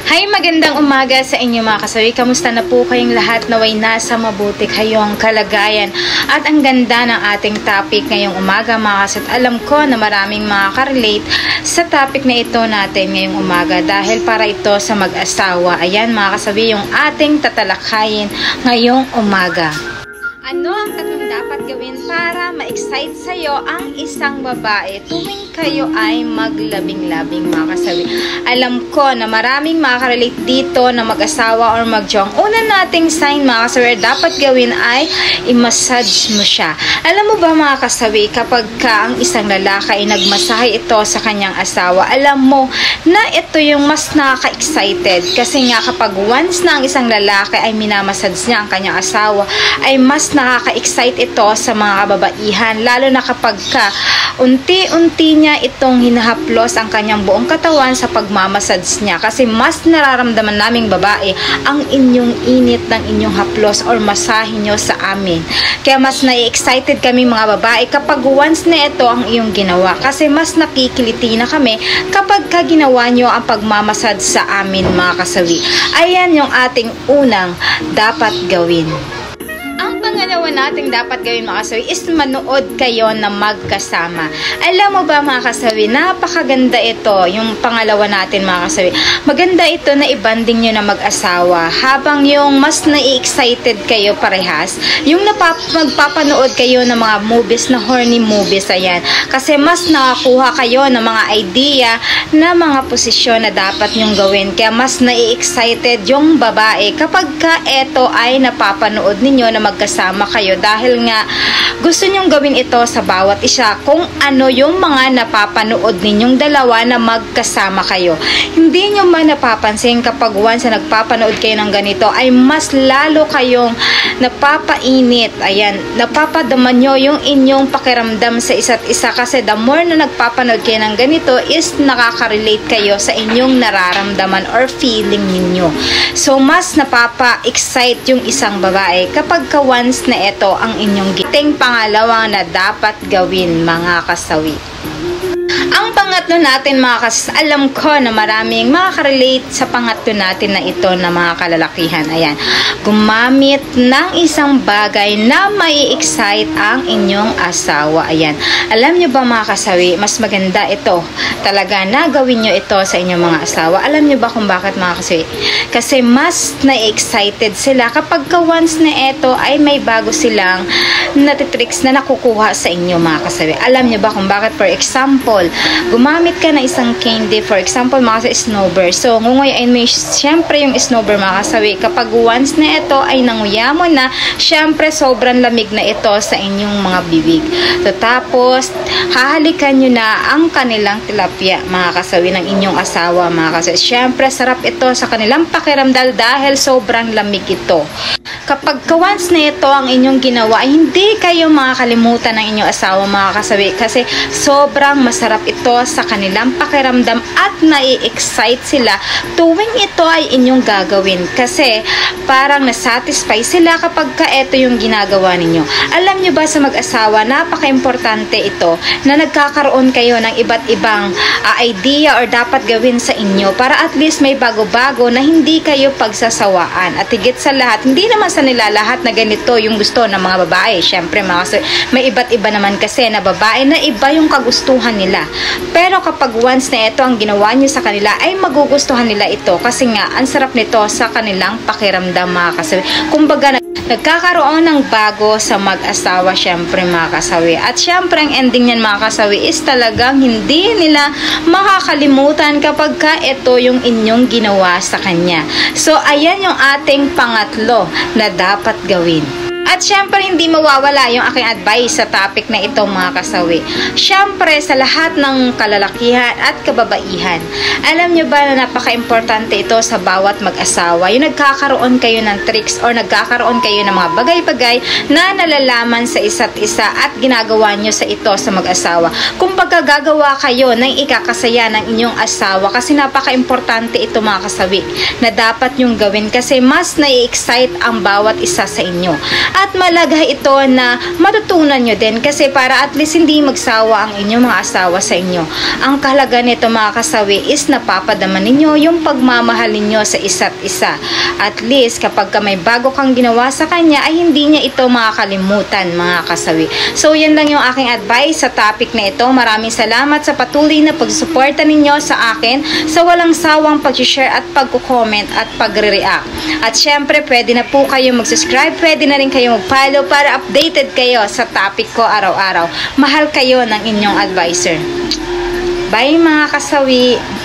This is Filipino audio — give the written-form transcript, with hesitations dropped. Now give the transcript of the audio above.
Hi, magandang umaga sa inyo mga kasawi. Kamusta na po kayong lahat? Naway nasa mabuti kayong kalagayan. At ang ganda ng ating topic ngayong umaga mga kasawi. Alam ko na maraming makaka-relate sa topic na ito natin ngayong umaga dahil para ito sa mag-asawa. Ayan mga kasawi, yung ating tatalakayin ngayong umaga. Ano ang tatlong dapat gawin para ma-excite sa'yo ang isang babae tuwing kayo ay maglabing-labing mga kasawi? Alam ko na maraming makaka-relate dito na mag-asawa or mag-jong. Una nating sign mga kasawi dapat gawin ay i-massage mo siya. Alam mo ba mga kasawi, kapag ang isang lalaki ay nagmasahe ito sa kanyang asawa, alam mo na ito yung mas nakaka-excited. Kasi nga kapag once na ang isang lalaki ay minamassage niya ang kanyang asawa, ay mas nakaka-excite ito sa mga kababaihan, lalo na kapag unti-unti niya itong hinahaplos ang kanyang buong katawan sa pagmamassage niya, kasi mas nararamdaman naming babae ang inyong init ng inyong haplos or masahe nyo sa amin. Kaya mas na-excited kami mga babae kapag once na ito ang iyong ginawa, kasi mas nakikiliti na kami kapag ginawa nyo ang pagmamassage sa amin mga kasawi. Ayan yung ating unang dapat gawin. Ang pangalawa nating dapat gawin mga kasawi is manood kayo na magkasama. Alam mo ba mga kasawi, napakaganda ito, yung pangalawa natin mga kasawi. Maganda ito na i-banding nyo na mag-asawa habang yung mas na-excited kayo parehas. Yung magpapanood kayo ng mga movies na horny movies, ayan. Kasi mas nakakuha kayo ng mga idea na mga posisyon na dapat nyong gawin. Kaya mas na-excited yung babae kapag ito ay napapanood ninyo na magkasama kayo, dahil nga gusto nyong gawin ito sa bawat isa kung ano yung mga napapanood ninyong dalawa na magkasama kayo. Hindi nyo ba napapansin kapag once na nagpapanood kayo ng ganito ay mas lalo kayong napapainit, ayan, napapadaman nyo yung inyong pakiramdam sa isa't isa, kasi the more na nagpapanood kayo ng ganito is nakaka-relate kayo sa inyong nararamdaman or feeling ninyo. So mas napapa-excite yung isang babae kapag once na ito ang inyong giting pangalawa na dapat gawin mga kasawi. Ang pangatlo natin mga alam ko na maraming makaka-relate sa pangatlo natin na ito na mga kalalakihan. Ayan, gumamit ng isang bagay na mai-excite ang inyong asawa. Ayan, alam nyo ba mga kasawi, mas maganda ito talaga na gawin nyo ito sa inyong mga asawa. Alam nyo ba kung bakit mga kasawi? Kasi mas na-excited sila kapag once na ito ay may bago silang natitricks na nakukuha sa inyo mga kasawi. Alam nyo ba kung bakit? For example, gumamit ka na isang candy, for example mga sa snowbird. So ngunguyain mo syempre yung snowbird mga kasawi. Kapag once na ito ay nanguya mo na, syempre sobrang lamig na ito sa inyong mga bibig. So tapos hahalikan nyo na ang kanilang tilapia mga kasawi ng inyong asawa mga kasawi. Syempre sarap ito sa kanilang pakiramdam dahil sobrang lamig ito. Kapag once na ito ang inyong ginawa, ay hindi kayo makakalimutan ng inyong asawa mga kasawi, kasi sobrang masarap ito sa kanilang pakiramdam at nai-excite sila tuwing ito ay inyong gagawin, kasi parang nasatisfy sila kapag ito yung ginagawa ninyo. Alam nyo ba sa mag-asawa, napaka-importante ito na nagkakaroon kayo ng iba't ibang idea or dapat gawin sa inyo para at least may bago-bago na hindi kayo pagsasawaan. At higit sa lahat, hindi naman sa nila lahat na ganito yung gusto ng mga babae. Syempre may iba't iba naman kasi na babae na iba yung kagustuhan nila. Pero kapag once na ito ang ginawa nyo sa kanila, ay magugustuhan nila ito, kasi nga ang sarap nito sa kanilang pakiramdam mga kasawi. Kumbaga nagkakaroon ng bago sa mag-asawa syempre mga kasawi. At syempre ang ending niyan mga kasawi is talagang hindi nila makakalimutan kapag ito yung inyong ginawa sa kanya. So ayan yung ating pangatlo na dapat gawin. At syempre, hindi mawawala yung aking advice sa topic na ito mga kasawi. Syempre, sa lahat ng kalalakihan at kababaihan, alam nyo ba na napaka-importante ito sa bawat mag-asawa? Yung nagkakaroon kayo ng tricks or nagkakaroon kayo ng mga bagay-bagay na nalalaman sa isa't isa at ginagawa nyo sa ito sa mag-asawa. Kumbaga, gagawa kayo ng ikakasaya ng inyong asawa, kasi napaka-importante ito mga kasawi na dapat nyong gawin, kasi mas nai-excite ang bawat isa sa inyo. at malaga ito na matutunan nyo din, kasi para at least hindi magsawa ang inyong mga asawa sa inyo. Ang kahalaga nito mga kasawi is napapadama ninyo yung pagmamahal ninyo sa isa't isa. At least kapag may bago kang ginawa sa kanya ay hindi niya ito makakalimutan mga kasawi. So yan lang yung aking advice sa topic na ito. Maraming salamat sa patuloy na pagsusuporta ninyo sa akin, sa walang sawang pag-share at pag-comment at pagre-react. At syempre pwede na po kayo mag-subscribe, pwede na rin kayo mag-follow para updated kayo sa topic ko araw-araw. Mahal kayo ng inyong advisor. Bye mga kasawi!